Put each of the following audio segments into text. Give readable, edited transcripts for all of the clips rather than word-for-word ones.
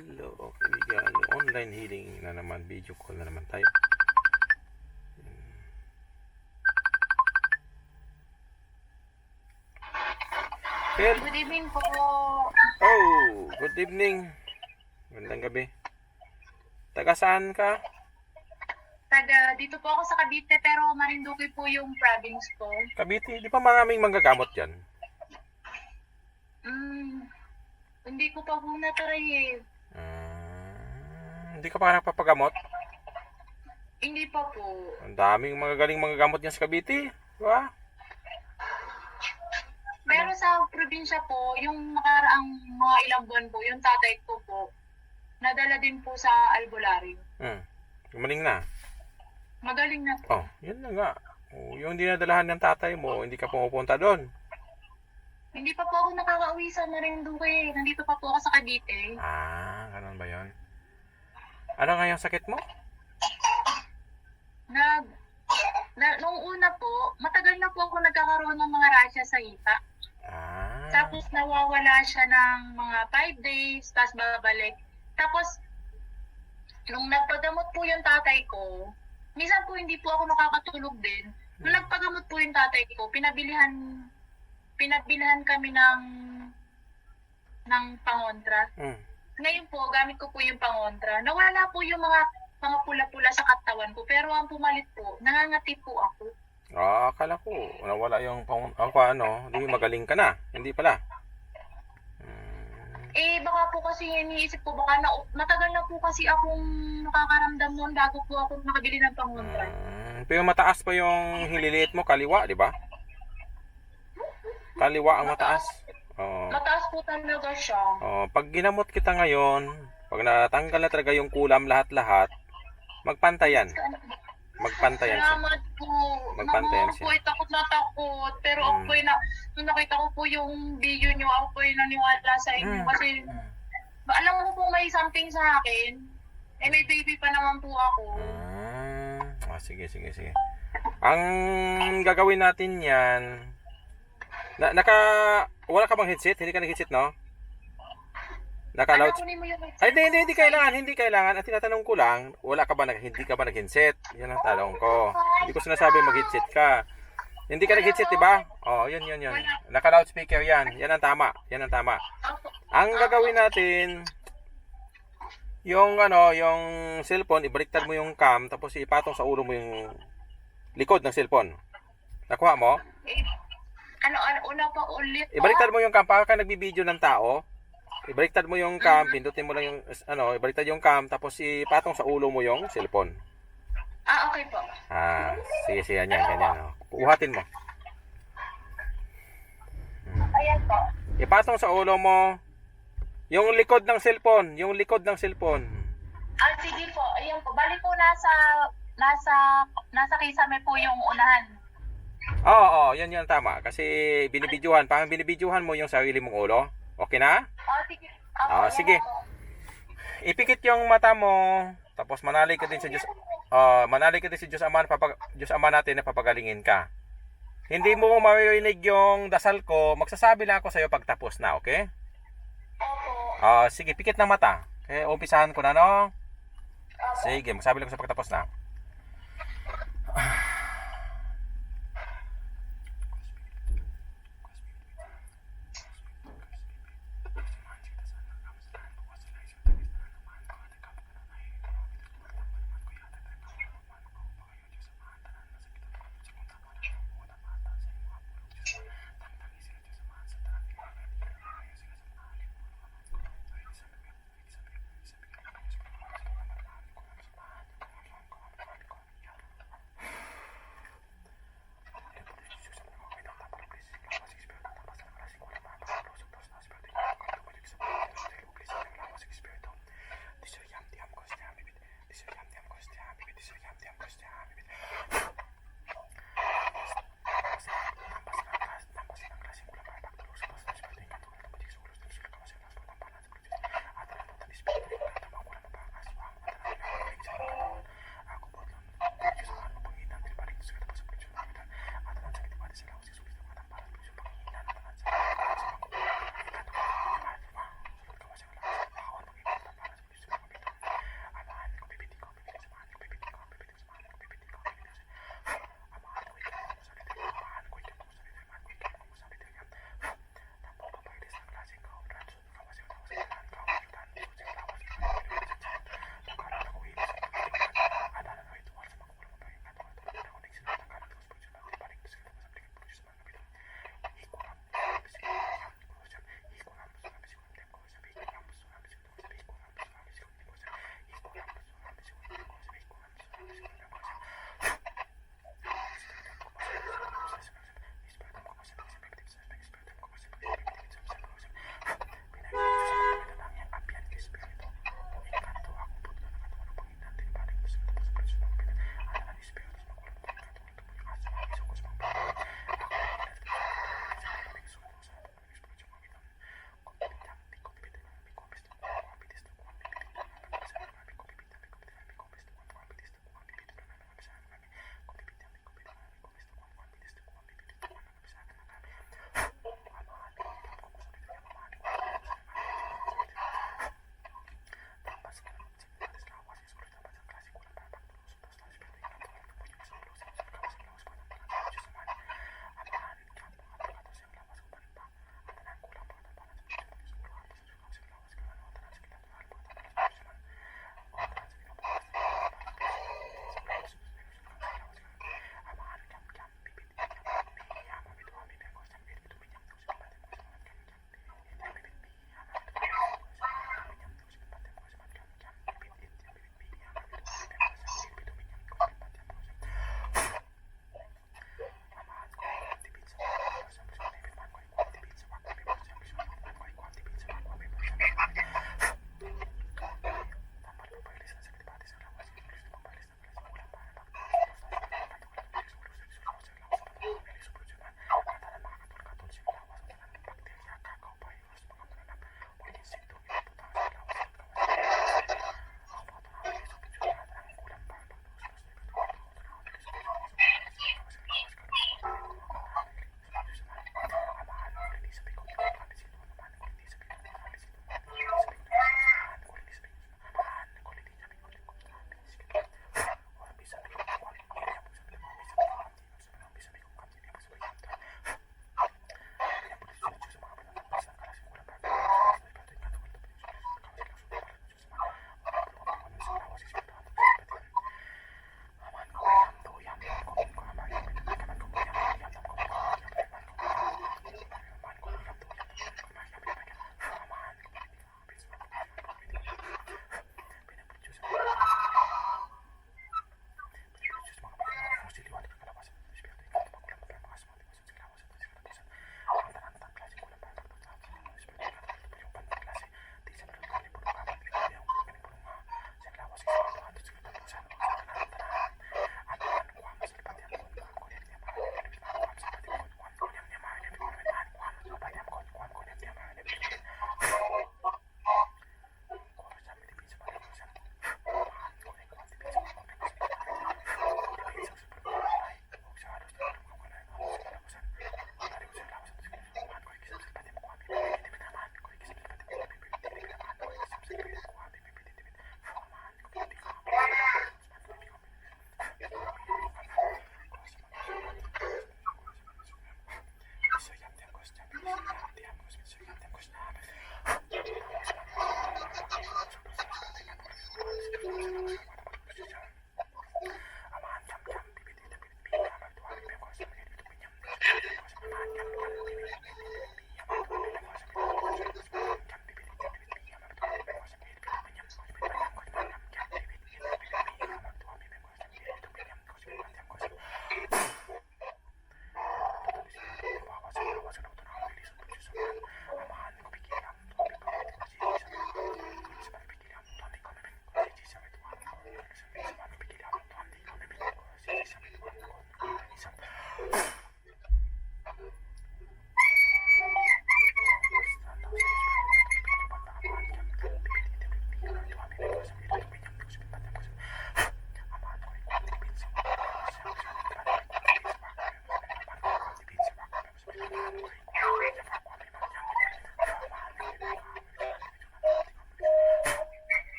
Hello, kaibigan. Online healing na naman. Video call na naman tayo. Good evening po. Oh, good evening. Magandang gabi. Taga saan ka? Dito po ako sa Cavite pero Marinduque po yung province ko. Cavite? Di pa maraming manggagamot dyan? Hindi ko pa po natry eh. Hindi ka pa nagpapagamot? Hindi pa po. Ang daming magagaling manggagamot dyan sa Cavite. Diba? Pero sa probinsya po, yung nakaraang mga ilang buwan po, yung tatay ko po, nadala din po sa albularyo. Gumaling na. Magaling na po. Oh, yun na nga. Oh, yung dinadalahan ng tatay mo, hindi ka pumupunta doon. Hindi pa po ako nakakauwi sa Marinduque. Nandito pa po ako sa Cavite. Ganun ba yun? Ano nga yung sakit mo? Nung una po, matagal na po ako nagkakaroon ng mga rasya sa hita. Tapos nawawala siya ng mga 5 days, tapos babalik. Tapos, nung nagpagamot po yung tatay ko, minsan po hindi po ako nakakatulog din. Nung nagpagamot po yung tatay ko, pinabilihan kami ng pangontra. Ngayon po, gamit ko po yung pangontra. Nawala po yung mga pula-pula sa katawan ko. Pero ang pumalit po, nangangati po ako. Akala ko, nawala yung hindi magaling ka na. Hindi pala. Baka po kasi iniisip ko, baka matagal na po kasi akong nakakaramdam noon bago po ako nakabili ng pangontra. Pero mataas pa yung hililiit mo, kaliwa, di ba? Kaliwa ang mataas. Mataas po talaga siya. Pag ginamot kita ngayon, pag natanggal na talaga yung kulam lahat-lahat, magpantayan. Magpantayan siya. Salamat po. Magpantayan siya. Ako po ay takot na takot. Pero ako po nung nakita ko po yung video nyo, ako po ay naniwala sa inyo. Kasi alam mo po may something sa akin. May baby pa naman po ako. Sige. Ang gagawin natin yan, wala ka bang headset? Hindi ka nag-headset, no? Hindi kailangan. At tinatanong ko lang, hindi ka ba nag-headset? Yan ang tanong ko. Hindi ko sinasabi mag-headset ka. Hindi ka nag-headset, di ba? Yun. Naka-loudspeaker yan. Yan ang tama. Ang gagawin natin, yung cellphone, ibaliktad mo yung cam, tapos ipatong sa ulo mo yung likod ng cellphone. Nakuha mo? Una pa ulit po? Ibaliktad mo yung cam, para ka nagbibideo ng tao. Ibaliktad mo yung cam, pindutin mo lang yung, ibaliktad yung cam, tapos ipatong sa ulo mo yung cellphone. Okay po. Sige, ganyan. Uhatin mo. Ayan po. Ipatong sa ulo mo yung likod ng cellphone. Sige po. Ayan po. Bali po nasa kisame po yung unahan. Oo, yan tama. Kasi parang binibidyohan mo yung sarili mong ulo. Okay na? Sige. Sige. Ipikit yung mata mo, tapos manalig ka din sa Diyos. Manalig ka din sa Diyos Ama natin na papagalingin ka. Hindi mo maririnig yung dasal ko, magsasabi lang ako sa iyo pag tapos na, okay? Opo. Sige, pikit ng mata. Okay, umpisahan ko na, no? Sige, magsabi lang ako sa pagtapos na.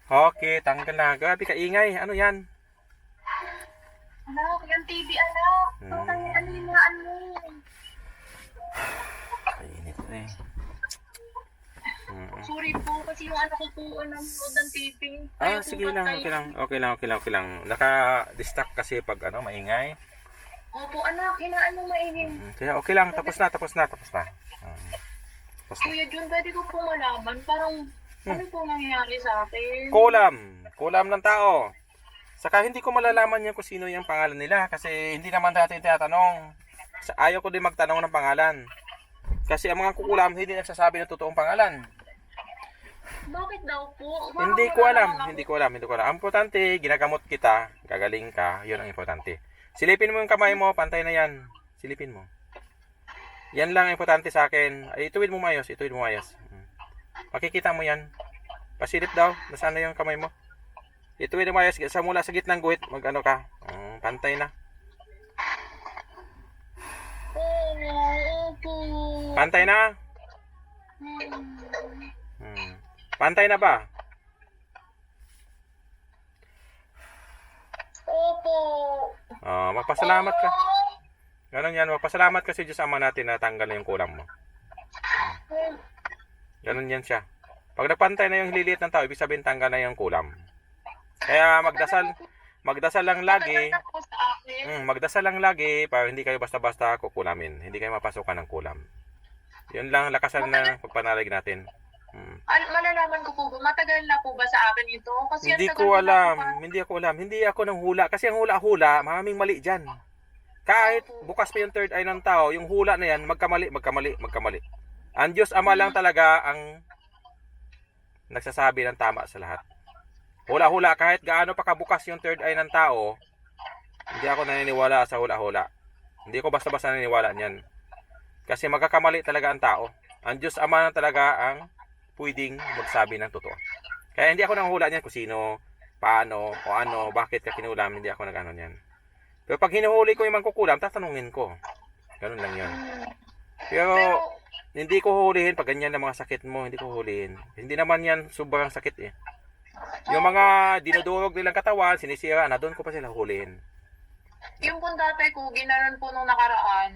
Okay, tanggal na. Grabe ka ingay. Ano yan? Anak, yung TV, anak. Ano yung mga ano? Kainit na eh. Sorry po, kasi yung ano ko po, nanonood ng TV. Ah, sige lang. Okay lang. Naka-distract kasi pag maingay. Opo, anak, inaano maingin. Kaya okay lang. Tapos na. Tapos na. Kuya Jun, pwede ko po malaman, parang ano po nangyayari sa akin? Kulam ng tao. Saka hindi ko malalaman yan kung sino yung pangalan nila kasi hindi naman natin tinatanong. Ayaw ko din magtanong ng pangalan. Kasi ang mga kukulam hindi nagsasabi ng totoong pangalan. Bakit daw po? Hindi ko alam. Ang importante, ginagamot kita, gagaling ka, yun ang importante. Silipin mo yung kamay mo, pantay na yan. Silipin mo. Yan lang ang importante sa akin. Ay, ituwid mo maayos. Makikita mo yan. Pasilip daw. Nasaan na yung kamay mo? Ituwid mo maayos. Mula sa gitnang guhit, mag-ano ka. Pantay na. Opo. Pantay na? Pantay na ba? Opo. Magpasalamat ka. Ganon yan. Magpasalamat ka sa Diyos Ama natin na tanggal na yung kulam mo. Ganon yan siya. Pag nagpantay na yung hililiit ng tao, ibig sabihin tanggal na yung kulam. Kaya magdasal lang lagi. Magdasal lang lagi para hindi kayo basta-basta kukulamin. Hindi kayo mapasukan ng kulam. Yun lang, lakasan na pagpanalig natin. Malalaman ko po ba, matagal na po ba sa akin ito? Kasi Hindi ko alam. Hindi ako nang hula. Kasi ang hula-hula, maraming mali dyan. Kahit bukas pa yung third eye ng tao, yung hula na yan, magkamali. Ang Diyos Ama lang talaga ang nagsasabi ng tama sa lahat. Hula-hula, kahit gaano pa kabukas yung third eye ng tao, hindi ako naniniwala sa hula-hula. Hindi ko basta-basta naniniwala niyan. Kasi magkakamali talaga ang tao. Ang Diyos Ama lang talaga ang pwedeng magsabi ng totoo. Kaya hindi ako nanghula niyan kung sino, paano, o ano, bakit ka kinulam, hindi ako nag-ano niyan. Pero pag hinuhuli ko yung mangkukulam, tatanungin ko. Ganun lang yun. Pero hindi ko huhulihin pag ganyan na mga sakit mo, hindi ko huhulihin. Hindi naman yan sobrang sakit eh. Yung mga dinudurog nilang katawan, sinisira na, doon ko pa sila huhulihin. Yung pong tatay ko, ginanon po nung nakaraan.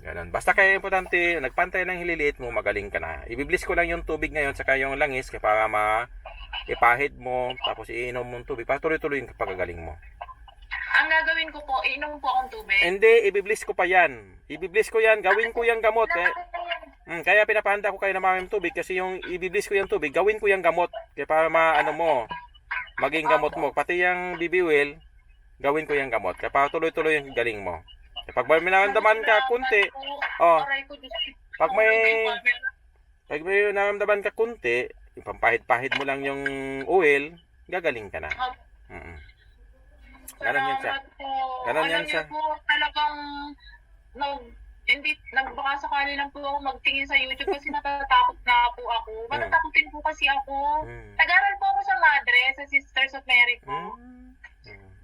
Ganun. Basta kaya importante, nagpantay ng hililiit mo, magaling ka na. Ibiblis ko lang yung tubig ngayon, saka yung langis, para ipahid mo, tapos iinom mo yung tubig, para tuloy-tuloy yung pagagaling mo. Ang gagawin ko po, iinom po akong tubig. Hindi, ibiblis ko pa yan. Gawin ko yung gamot. Kaya pinapahanda ko kayo ng maraming tubig kasi yung ibiblis ko yung tubig, gawin ko yung gamot. Kaya para maging gamot mo. Pati yung BB Well, gawin ko yung gamot. Kaya para tuloy-tuloy yung galing mo. Kaya pag may nararamdaman ka kunti, pag may nararamdaman ka kunti, ipampahid-pahid mo lang yung oil, gagaling ka na. Ganon yan siya. Po, talagang baka sakali lang po ako magtingin sa YouTube kasi natatakot na po ako. Matatakotin po kasi ako. Nag-aral po ako sa Madre, sa Sisters of Mary po.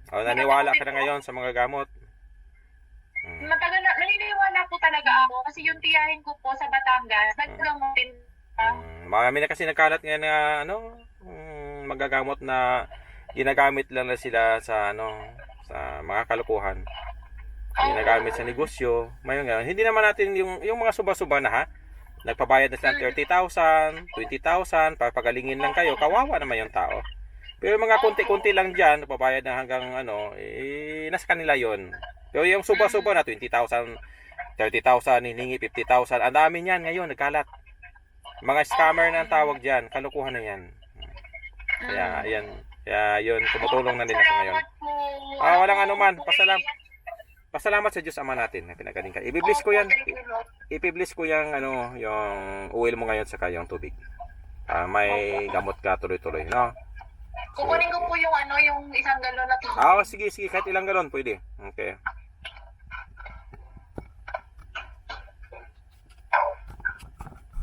Naniwala ka na ngayon sa mga gamot? Matagal na, naniniwala po talaga ako kasi yung tiyahin ko po sa Batangas, naggamutin pa. Marami na kasi nagkalat ngayon na magagamot na ginagamit lang na sila sa sa mga kalukuhan. Ginagamit sa negosyo. Mayon ganun. Hindi naman natin yung mga suba-suba na ha. Nagpabayad na sila 30,000, 20,000 para pagalingin lang kayo. Kawawa naman yung tao. Pero mga konti-konti lang diyan, nagpabayad na hanggang nasa kanila 'yon. Pero yung suba-suba na 20,000, 30,000, hiningi 50,000, ang dami niyan ngayon nagkalat. Mga scammer na ang tawag diyan, kalukuhan na 'yan. Kaya yun, tumutulong na din ako ngayon. Walang anuman. Pasalamat sa Diyos Ama natin na pinagaling ka. Ibiblis ko yan. Ibiblis ko yung oil mo ngayon sa kayong tubig. May gamot ka tuloy-tuloy, no? Kukunin ko po yung isang galon na tubig. Sige, kahit ilang galon pwede. Okay.